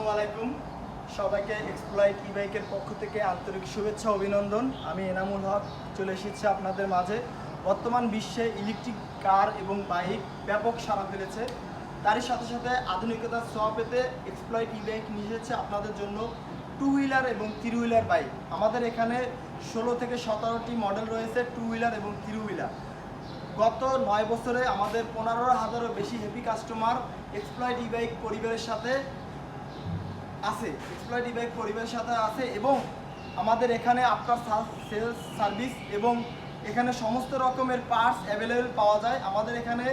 আসসালামু আলাইকুম সবাইকে এক্সপ্লয়েড ই-বাইকের পক্ষ থেকে আন্তরিক শুভেচ্ছা অভিনন্দন। আমি এনামুল হক চলে এসেছি আপনাদের মাঝে। বর্তমান বিশ্বে ইলেকট্রিক কার এবং বাইক ব্যাপক সাড়া ফেলেছে, তারই সাথে সাথে আধুনিকতার ছোঁয়া পেতে এক্সপ্লয়েড ই-বাইক নিয়ে এসেছে আপনাদের জন্য টু হুইলার এবং থ্রি হুইলার বাইক। আমাদের এখানে 16 থেকে 17টি মডেল রয়েছে টু হুইলার এবং থ্রি হুইলার। গত 9 বছরে আমাদের 15,000-এরও বেশি হেভি কাস্টমার এক্সপ্লয়েড ই-বাইক পরিবারের সাথে আছে এবং আমাদের এখানে আফটার সেলস সার্ভিস এবং এখানে সমস্ত রকমের পার্টস অ্যাভেলেবেল পাওয়া যায়। আমাদের এখানে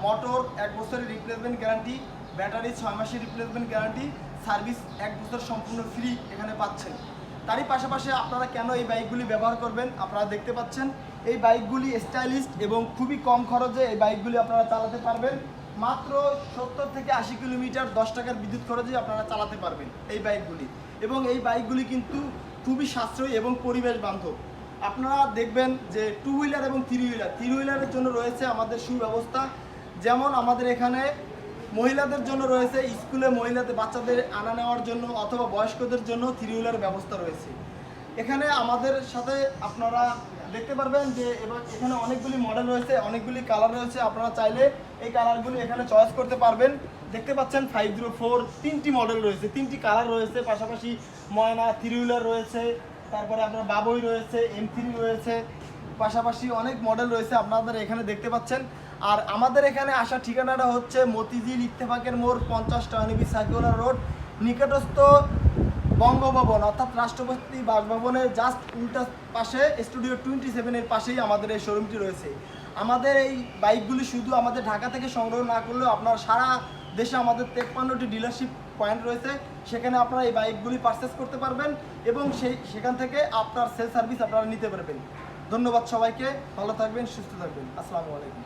মোটর 1 বছরের রিপ্লেসমেন্ট গ্যারান্টি, ব্যাটারি 6 মাসের রিপ্লেসমেন্ট গ্যারান্টি, সার্ভিস 1 বছর সম্পূর্ণ ফ্রি এখানে পাচ্ছেন। তারই পাশাপাশি আপনারা কেন এই বাইকগুলি ব্যবহার করবেন, আপনারা দেখতে পাচ্ছেন এই বাইকগুলি স্টাইলিশ এবং খুবই কম খরচে এই বাইকগুলি আপনারা চালাতে পারবেন। মাত্র 70 থেকে 80 কিলোমিটার 10 টাকার বিদ্যুৎ খরচে আপনারা চালাতে পারবেন এই বাইকগুলি। এবং এই বাইকগুলি কিন্তু খুবই সাশ্রয়ী এবং পরিবেশ বান্ধব। আপনারা দেখবেন যে টু হুইলার এবং থ্রি হুইলারের জন্য রয়েছে আমাদের সুব্যবস্থা। যেমন আমাদের এখানে মহিলাদের জন্য রয়েছে, স্কুলে মহিলাদের বাচ্চাদের আনা নেওয়ার জন্য অথবা বয়স্কদের জন্য থ্রি হুইলার ব্যবস্থা রয়েছে। এখানে আমাদের সাথে আপনারা দেখতে পারবেন যে এখানে অনেকগুলি মডেল রয়েছে, অনেকগুলি কালার রয়েছে। আপনারা চাইলে এই কালারগুলি এখানে চয়েস করতে পারবেন। দেখতে পাচ্ছেন 504 3টি মডেল রয়েছে, 3টি কালার রয়েছে। পাশাপাশি ময়না থ্রি হুইলার রয়েছে, তারপরে আপনার বাবুই রয়েছে, M3 রয়েছে, পাশাপাশি অনেক মডেল রয়েছে আপনাদের এখানে দেখতে পাচ্ছেন। আর আমাদের এখানে আসার ঠিকানাটা হচ্ছে মতিঝিল ইত্তেফাকের মোড় 50 টাউনবি সার্কুলার রোড, নিকটস্থ বঙ্গভবন অর্থাৎ রাষ্ট্রপতি বাসভবনের জাস্ট উল্টা পাশে স্টুডিও 27-এর পাশেই আমাদের এই শোরুমটি রয়েছে। আমাদের এই বাইকগুলি শুধু আমাদের ঢাকা থেকে সংগ্রহ না করলেও আপনার সারা দেশে আমাদের 53টি ডিলারশিপ পয়েন্ট রয়েছে, সেখানে আপনারা এই বাইকগুলি পারচেস করতে পারবেন এবং সেখান থেকে আপনার সেল সার্ভিস আপনারা নিতে পারবেন। ধন্যবাদ সবাইকে, ভালো থাকবেন, সুস্থ থাকবেন। আসসালামু আলাইকুম।